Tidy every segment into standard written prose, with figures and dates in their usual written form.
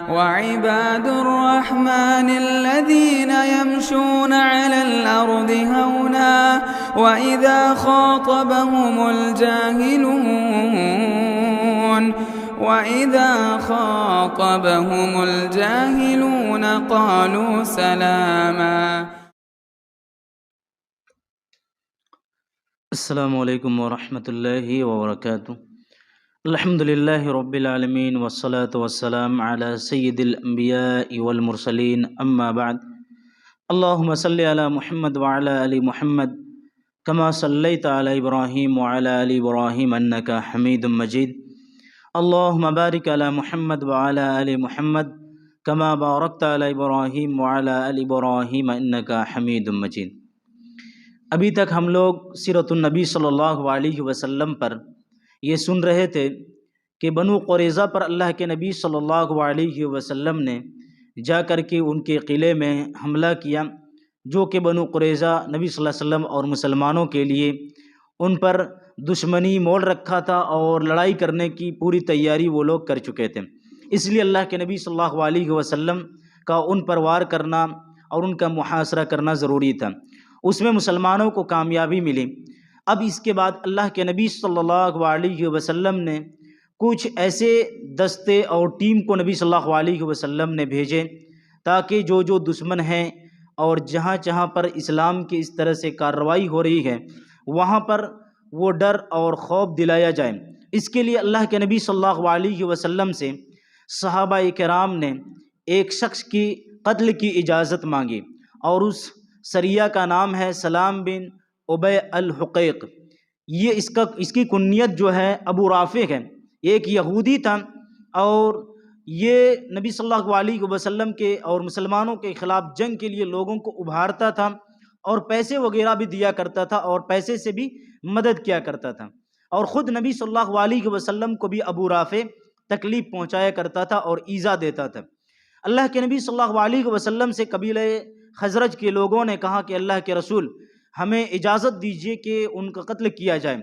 وعباد الرحمن الذين يمشون على الأرض هونا وإذا خاطبهم الجاهلون قالوا سلاما. السلام علیکم ورحمۃ اللہ وبرکاتہ. الحمد للہ رب العالمین والصلاة والسلام علی سید الانبیاء والمرسلین اما بعد. اللہم صلی علی محمد وعلی آل محمد کما صلیت علی ابراہیم وعلی آل ابراہیم انک حمید مجید. اللہم بارک علی محمد وعلی آل محمد کما بارکت علی ابراہیم وعلی آل ابراہیم انک حمید مجید. ابھی تک ہم لوگ سیرت النبی صلی اللہ علیہ وسلم پر یہ سن رہے تھے کہ بنو قریظہ پر اللہ کے نبی صلی اللہ علیہ وسلم نے جا کر کے ان کے قلعے میں حملہ کیا، جو کہ بنو قریظہ نبی صلی اللہ علیہ وسلم اور مسلمانوں کے لیے ان پر دشمنی مول رکھا تھا اور لڑائی کرنے کی پوری تیاری وہ لوگ کر چکے تھے. اس لیے اللہ کے نبی صلی اللہ علیہ وسلم کا ان پر وار کرنا اور ان کا محاصرہ کرنا ضروری تھا. اس میں مسلمانوں کو کامیابی ملی. اب اس کے بعد اللہ کے نبی صلی اللہ علیہ وسلم نے کچھ ایسے دستے اور ٹیم کو نبی صلی اللہ علیہ وسلم نے بھیجے تاکہ جو دشمن ہیں اور جہاں پر اسلام کی اس طرح سے کارروائی ہو رہی ہے وہاں پر وہ ڈر اور خوف دلایا جائے. اس کے لیے اللہ کے نبی صلی اللہ علیہ وسلم سے صحابہ کرام نے ایک شخص کی قتل کی اجازت مانگی اور اس سریہ کا نام ہے سلام بن ابی الحقیق. یہ اس کی کنیت جو ہے ابو رافع ہے. ایک یہودی تھا اور یہ نبی صلی اللہ علیہ وسلم کے اور مسلمانوں کے خلاف جنگ کے لیے لوگوں کو ابھارتا تھا اور پیسے وغیرہ بھی دیا کرتا تھا اور پیسے سے بھی مدد کیا کرتا تھا، اور خود نبی صلی اللہ علیہ وسلم کو بھی ابو رافع تکلیف پہنچایا کرتا تھا اور ایذا دیتا تھا. اللہ کے نبی صلی اللہ علیہ وسلم سے قبیلہ خزرج کے لوگوں نے کہا کہ اللہ کے رسول ہمیں اجازت دیجیے کہ ان کا قتل کیا جائے.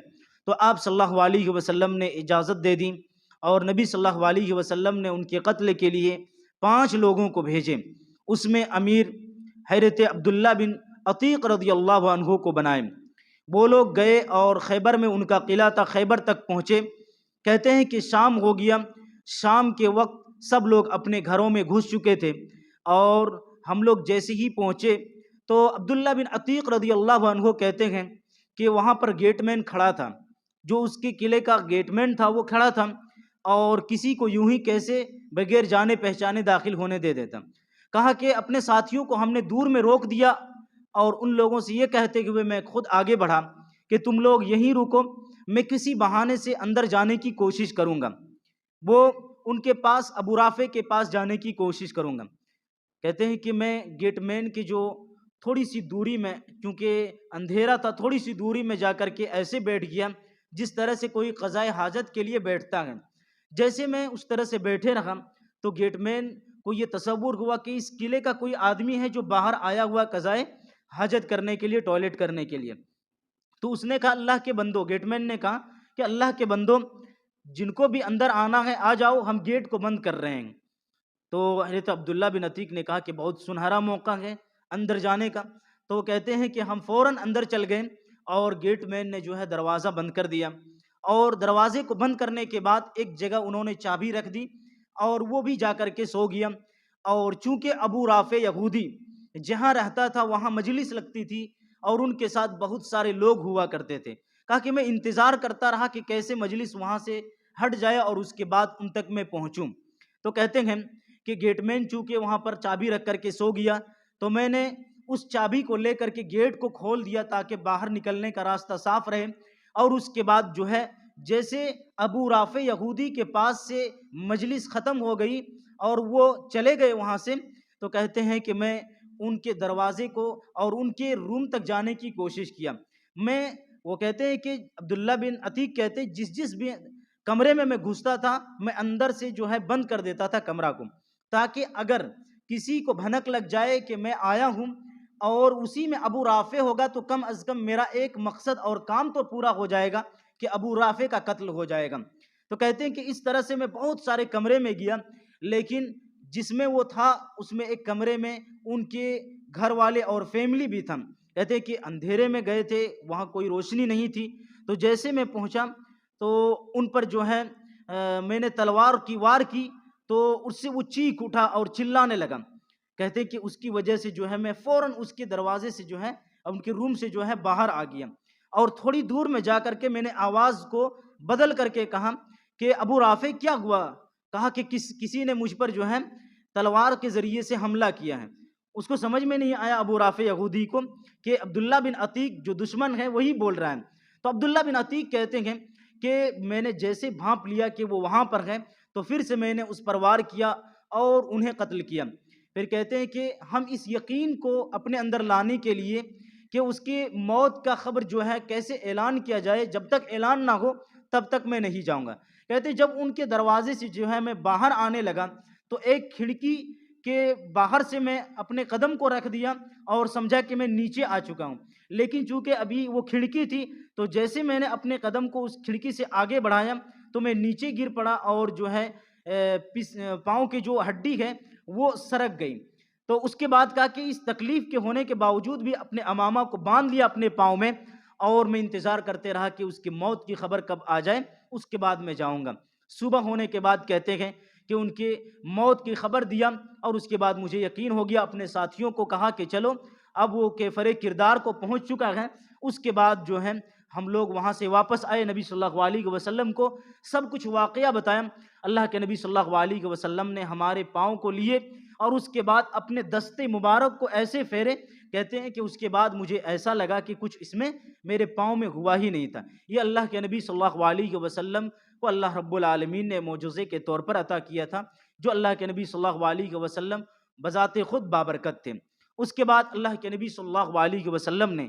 تو آپ صلی اللہ علیہ وسلم نے اجازت دے دی اور نبی صلی اللہ علیہ وسلم نے ان کے قتل کے لیے 5 لوگوں کو بھیجے. اس میں امیر حضرت عبداللہ بن عتیق رضی اللہ عنہ کو بنائے. وہ لوگ گئے اور خیبر میں ان کا قلعہ تھا، خیبر تک پہنچے. کہتے ہیں کہ شام ہو گیا. شام کے وقت سب لوگ اپنے گھروں میں گھس چکے تھے اور ہم لوگ جیسے ہی پہنچے تو عبداللہ بن عتیق رضی اللہ عنہ کہتے ہیں کہ وہاں پر گیٹ مین کھڑا تھا، جو اس کے قلعے کا گیٹ مین تھا وہ کھڑا تھا اور کسی کو یوں ہی کیسے بغیر جانے پہچانے داخل ہونے دے دیتا. کہا کہ اپنے ساتھیوں کو ہم نے دور میں روک دیا اور ان لوگوں سے یہ کہتے ہوئے میں خود آگے بڑھا کہ تم لوگ یہیں رکو، میں کسی بہانے سے اندر جانے کی کوشش کروں گا. وہ ان کے پاس ابو رافع کے پاس جانے کی کوشش کروں گا. کہتے ہیں کہ میں گیٹ مین کی جو تھوڑی سی دوری میں، کیونکہ اندھیرا تھا، تھوڑی سی دوری میں جا کر کے ایسے بیٹھ گیا جس طرح سے کوئی قضائے حاجت کے لیے بیٹھتا ہے. جیسے میں اس طرح سے بیٹھے رہا تو گیٹ مین کو یہ تصور ہوا کہ اس قلعے کا کوئی آدمی ہے جو باہر آیا ہوا قضائے حاجت کرنے کے لیے، ٹوائلٹ کرنے کے لیے. تو اس نے کہا اللہ کے بندو، گیٹ مین نے کہا کہ اللہ کے بندو جن کو بھی اندر آنا ہے آ جاؤ، ہم گیٹ کو بند کر رہے ہیں. تو حضرت عبداللہ بن عتیق نے کہا کہ بہت سنہرا موقع ہے اندر جانے کا. تو وہ کہتے ہیں کہ ہم فوراً اندر چل گئے اور گیٹ مین نے جو ہے دروازہ بند کر دیا اور دروازے کو بند کرنے کے بعد ایک جگہ انہوں نے چابی رکھ دی اور وہ بھی جا کر کے سو گیا. اور چونکہ ابو رافع یہودی جہاں رہتا تھا وہاں مجلس لگتی تھی اور ان کے ساتھ بہت سارے لوگ ہوا کرتے تھے. کہا کہ میں انتظار کرتا رہا کہ کیسے مجلس وہاں سے ہٹ جائے اور اس کے بعد ان تک میں پہنچوں. تو کہتے ہیں کہ گیٹ مین چونکہ وہاں پر چابی رکھ کر کے سو گیا تو میں نے اس چابی کو لے کر کے گیٹ کو کھول دیا تاکہ باہر نکلنے کا راستہ صاف رہے. اور اس کے بعد جو ہے جیسے ابو رافع یہودی کے پاس سے مجلس ختم ہو گئی اور وہ چلے گئے وہاں سے، تو کہتے ہیں کہ میں ان کے دروازے کو اور ان کے روم تک جانے کی کوشش کیا. وہ کہتے ہیں کہ عبداللہ بن عتیق کہتے ہیں جس بھی کمرے میں گھستا تھا میں اندر سے جو ہے بند کر دیتا تھا کمرہ کو، تاکہ اگر کسی کو بھنک لگ جائے کہ میں آیا ہوں اور اسی میں ابو رافع ہوگا تو کم از کم میرا ایک مقصد اور کام تو پورا ہو جائے گا کہ ابو رافع کا قتل ہو جائے گا. تو کہتے ہیں کہ اس طرح سے میں بہت سارے کمرے میں گیا، لیکن جس میں وہ تھا اس میں ایک کمرے میں ان کے گھر والے اور فیملی بھی تھا. کہتے ہیں کہ اندھیرے میں گئے تھے, وہاں کوئی روشنی نہیں تھی. تو جیسے میں پہنچا تو ان پر جو ہے میں نے تلوار کی وار کی تو اس سے وہ چیخ اٹھا اور چلانے لگا. کہتے ہیں کہ اس کی وجہ سے جو ہے میں فوراً اس کے دروازے سے جو ہے ان کے روم سے جو ہے باہر آ گیا, اور تھوڑی دور میں جا کر کے میں نے آواز کو بدل کر کے کہا کہ ابو رافع کیا ہوا؟ کہا کہ کسی نے مجھ پر جو ہے تلوار کے ذریعے سے حملہ کیا ہے. اس کو سمجھ میں نہیں آیا ابو رافع یہودی کو کہ عبداللہ بن عتیق جو دشمن ہے وہی بول رہا ہے. تو عبداللہ بن عتیق کہتے ہیں کہ میں نے جیسے بھانپ لیا کہ وہ وہاں پر ہے تو پھر سے میں نے اس پر وار کیا اور انہیں قتل کیا. پھر کہتے ہیں کہ ہم اس یقین کو اپنے اندر لانے کے لیے کہ اس کی موت کا خبر جو ہے کیسے اعلان کیا جائے, جب تک اعلان نہ ہو تب تک میں نہیں جاؤں گا. کہتے ہیں جب ان کے دروازے سے جو ہے میں باہر آنے لگا تو ایک کھڑکی کے باہر سے میں اپنے قدم کو رکھ دیا اور سمجھا کہ میں نیچے آ چکا ہوں. لیکن چونکہ ابھی وہ کھڑکی تھی تو جیسے میں نے اپنے قدم کو اس کھڑکی سے آگے بڑھایا تو میں نیچے گر پڑا اور جو ہے پاؤں کی جو ہڈی ہے وہ سرک گئی. تو اس کے بعد کہا کہ اس تکلیف کے ہونے کے باوجود بھی اپنے امامہ کو باندھ لیا اپنے پاؤں میں, اور میں انتظار کرتے رہا کہ اس کی موت کی خبر کب آ جائے, اس کے بعد میں جاؤں گا. صبح ہونے کے بعد کہتے ہیں کہ ان کے موت کی خبر دیا, اور اس کے بعد مجھے یقین ہو گیا. اپنے ساتھیوں کو کہا کہ چلو اب وہ کیفر کردار کو پہنچ چکا ہے. اس کے بعد جو ہے ہم لوگ وہاں سے واپس آئے, نبی صلی اللہ علیہ وسلم کو سب کچھ واقعہ بتایا. اللہ کے نبی صلی اللہ علیہ وسلم نے ہمارے پاؤں کو لیے اور اس کے بعد اپنے دستے مبارک کو ایسے پھیرے. کہتے ہیں کہ اس کے بعد مجھے ایسا لگا کہ کچھ اس میں میرے پاؤں میں ہوا ہی نہیں تھا. یہ اللہ کے نبی صلی اللہ علیہ وسلم کو اللہ رب العالمین نے معجزے کے طور پر عطا کیا تھا, جو اللہ کے نبی صلی اللہ علیہ وسلم بذات خود بابرکت تھے. اس کے بعد اللہ کے نبی صلی اللہ علیہ وسلم نے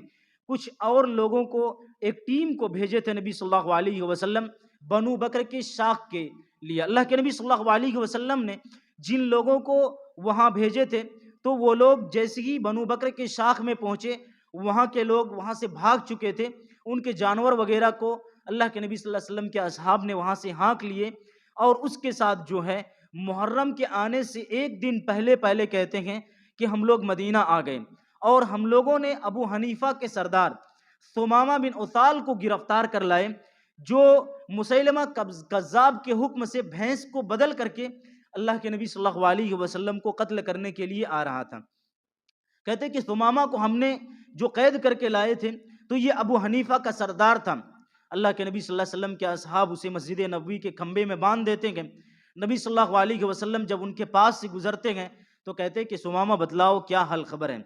کچھ اور لوگوں کو ایک ٹیم کو بھیجے تھے نبی صلی اللہ علیہ وسلم بنو بکر کے شاخ کے لیے. اللہ کے نبی صلی اللہ علیہ وسلم نے جن لوگوں کو وہاں بھیجے تھے تو وہ لوگ جیسے ہی بنو بکر کے شاخ میں پہنچے, وہاں کے لوگ وہاں سے بھاگ چکے تھے. ان کے جانور وغیرہ کو اللہ کے نبی صلی اللہ علیہ وسلم کے اصحاب نے وہاں سے ہانک لیے, اور اس کے ساتھ جو ہے محرم کے آنے سے ایک دن پہلے کہتے ہیں کہ ہم لوگ مدینہ آ گئے, اور ہم لوگوں نے ابو حنیفہ کے سردار ثمامہ بن اثال کو گرفتار کر لائے, جو مسیلمہ کذاب کے حکم سے بھینس کو بدل کر کے اللہ کے نبی صلی اللہ علیہ وسلم کو قتل کرنے کے لیے آ رہا تھا. کہتے کہ ثمامہ کو ہم نے جو قید کر کے لائے تھے تو یہ ابو حنیفہ کا سردار تھا. اللہ کے نبی صلی اللہ علیہ وسلم کے اصحاب اسے مسجد نبوی کے کھمبے میں باندھ دیتے ہیں. نبی صلی اللہ علیہ وسلم جب ان کے پاس سے گزرتے ہیں تو کہتے کہ ثمامہ بتلاؤ کیا حل خبر ہے.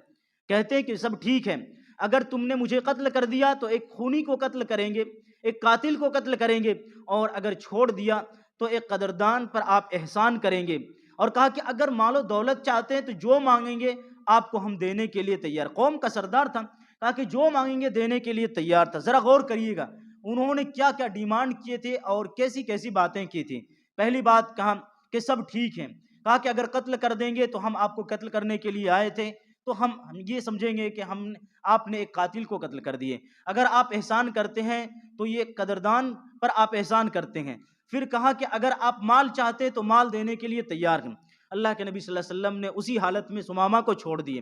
کہتے ہیں کہ سب ٹھیک ہے, اگر تم نے مجھے قتل کر دیا تو ایک خونی کو قتل کریں گے, ایک قاتل کو قتل کریں گے, اور اگر چھوڑ دیا تو ایک قدردان پر آپ احسان کریں گے. اور کہا کہ اگر مال و دولت چاہتے ہیں تو جو مانگیں گے آپ کو ہم دینے کے لیے تیار. قوم کا سردار تھا, کہا کہ جو مانگیں گے دینے کے لیے تیار تھا. ذرا غور کریے گا انہوں نے کیا کیا ڈیمانڈ کیے تھے اور کیسی کیسی باتیں کی تھی. پہلی بات کہا کہ سب ٹھیک ہیں. کہا کہ اگر قتل کر دیں گے تو ہم آپ کو قتل کرنے کے لیے آئے تھے تو ہم یہ سمجھیں گے کہ آپ نے ایک قاتل کو قتل کر دیے. اگر آپ احسان کرتے ہیں تو یہ قدردان پر آپ احسان کرتے ہیں. پھر کہا کہ اگر آپ مال چاہتے ہیں تو مال دینے کے لیے تیار ہیں. اللہ کے نبی صلی اللہ علیہ وسلم نے اسی حالت میں ثمامہ کو چھوڑ دیے.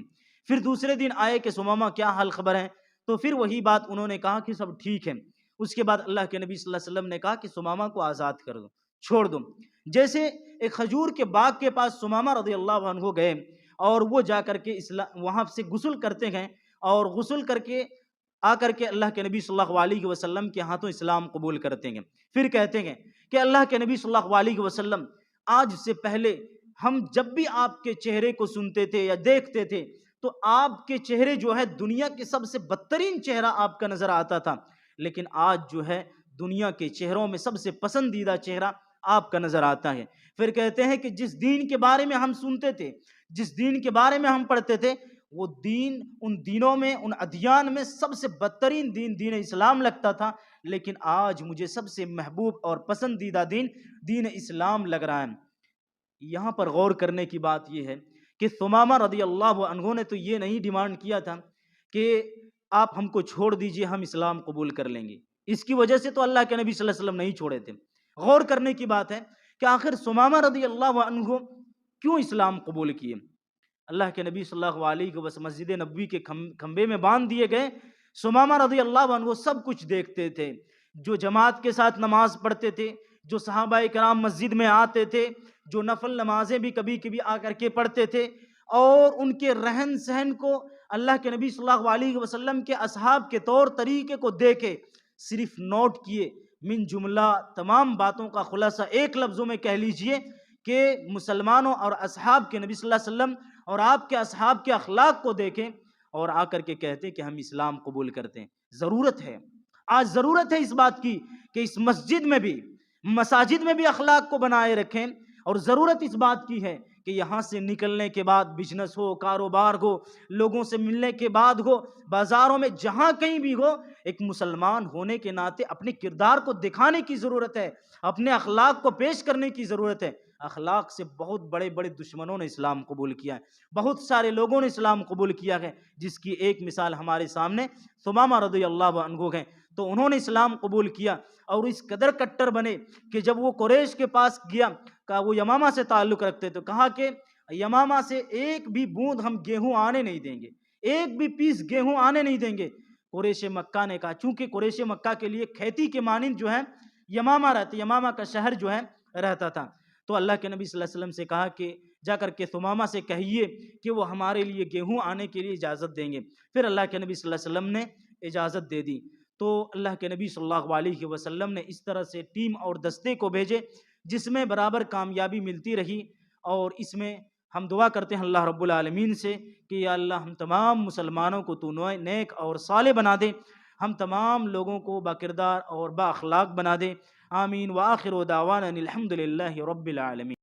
پھر دوسرے دن آئے کہ ثمامہ کیا حال خبر ہے, تو پھر وہی بات انہوں نے کہا کہ سب ٹھیک ہے. اس کے بعد اللہ کے نبی صلی اللہ علیہ وسلم نے کہا کہ ثمامہ کو آزاد کر دو, چھوڑ دو. جیسے ایک کھجور کے باغ کے پاس ثمامہ رضی اللہ عنہ گئے اور وہ جا کر کے وہاں سے غسل کرتے ہیں, اور غسل کر کے آ کر کے اللہ کے نبی صلی اللہ علیہ وسلم کے ہاتھوں اسلام قبول کرتے ہیں. پھر کہتے ہیں کہ اللہ کے نبی صلی اللہ علیہ وسلم آج سے پہلے ہم جب بھی آپ کے چہرے کو سنتے تھے یا دیکھتے تھے تو آپ کے چہرے جو ہے دنیا کے سب سے بدترین چہرہ آپ کا نظر آتا تھا, لیکن آج جو ہے دنیا کے چہروں میں سب سے پسندیدہ چہرہ آپ کا نظر آتا ہے. پھر کہتے ہیں کہ جس دین کے بارے میں ہم سنتے تھے, جس دین کے بارے میں ہم پڑھتے تھے, وہ دین ان دینوں میں, ان ادیان میں سب سے بدترین دین دین اسلام لگتا تھا, لیکن آج مجھے سب سے محبوب اور پسندیدہ دین دین اسلام لگ رہا ہے. یہاں پر غور کرنے کی بات یہ ہے کہ ثمامہ رضی اللہ عنہ نے تو یہ نہیں ڈیمانڈ کیا تھا کہ آپ ہم کو چھوڑ دیجئے ہم اسلام قبول کر لیں گے. اس کی وجہ سے تو اللہ کے نبی صلی اللہ علیہ وسلم نہیں چھوڑے تھے. غور کرنے کی بات ہے کہ آخر ثمامہ رضی اللہ عنہ کیوں اسلام قبول کیے؟ اللہ کے نبی صلی اللہ علیہ وسلم مسجد نبوی کے کھمبے میں باندھ دیے گئے. ثمامہ رضی اللہ عنہ وہ سب کچھ دیکھتے تھے، جو جماعت کے ساتھ نماز پڑھتے تھے، جو صحابہ کرام مسجد میں آتے تھے، جو نفل نمازیں بھی کبھی کبھی آ کر کے پڑھتے تھے، اور ان کے رہن سہن کو اللہ کے نبی صلی اللہ علیہ وسلم کے اصحاب کے طور طریقے کو دیکھے، صرف نوٹ کیے. من جملہ تمام باتوں کا خلاصہ ایک لفظوں میں کہہ لیجئے کہ مسلمانوں اور اصحاب کے نبی صلی اللہ علیہ وسلم اور آپ کے اصحاب کے اخلاق کو دیکھیں اور آ کر کے کہتے کہ ہم اسلام قبول کرتے ہیں. ضرورت ہے، آج ضرورت ہے اس بات کی کہ اس مسجد میں بھی، مساجد میں بھی اخلاق کو بنائے رکھیں. اور ضرورت اس بات کی ہے کہ یہاں سے نکلنے کے بعد بزنس ہو، کاروبار ہو، لوگوں سے ملنے کے بعد ہو، بازاروں میں جہاں کہیں بھی ہو، ایک مسلمان ہونے کے ناطے اپنے کردار کو دکھانے کی ضرورت ہے، اپنے اخلاق کو پیش کرنے کی ضرورت ہے. اخلاق سے بہت بڑے بڑے دشمنوں نے اسلام قبول کیا ہے، بہت سارے لوگوں نے اسلام قبول کیا ہے، جس کی ایک مثال ہمارے سامنے ثمامہ رضی اللہ عنہ ہیں. تو انہوں نے اسلام قبول کیا اور اس قدر کٹر بنے کہ جب وہ قریش کے پاس گیا، کہا وہ یمامہ سے تعلق رکھتے تو کہا کہ یمامہ سے ایک بھی بوند ہم گیہوں آنے نہیں دیں گے، ایک بھی پیس گیہوں آنے نہیں دیں گے. قریش مکہ نے کہا، چونکہ قریش مکہ کے لیے کھیتی کے مانند جو ہے یمامہ رہتے، یمامہ کا شہر جو ہے رہتا تھا. تو اللہ کے نبی صلی اللہ علیہ وسلم سے کہا کہ جا کر کے ثمامہ سے کہیے کہ وہ ہمارے لیے گیہوں آنے کے لیے اجازت دیں گے. پھر اللہ کے نبی صلی اللہ علیہ وسلم نے اجازت دے دی. تو اللہ کے نبی صلی اللہ علیہ وسلم نے اس طرح سے ٹیم اور دستے کو بھیجے جس میں برابر کامیابی ملتی رہی. اور اس میں ہم دعا کرتے ہیں اللہ رب العالمین سے کہ یا اللہ ہم تمام مسلمانوں کو تو نیک اور صالح بنا دے، ہم تمام لوگوں کو با کردار اور با اخلاق بنا دے. آمین. وآخر دعوانا الحمد للہ رب العالمین.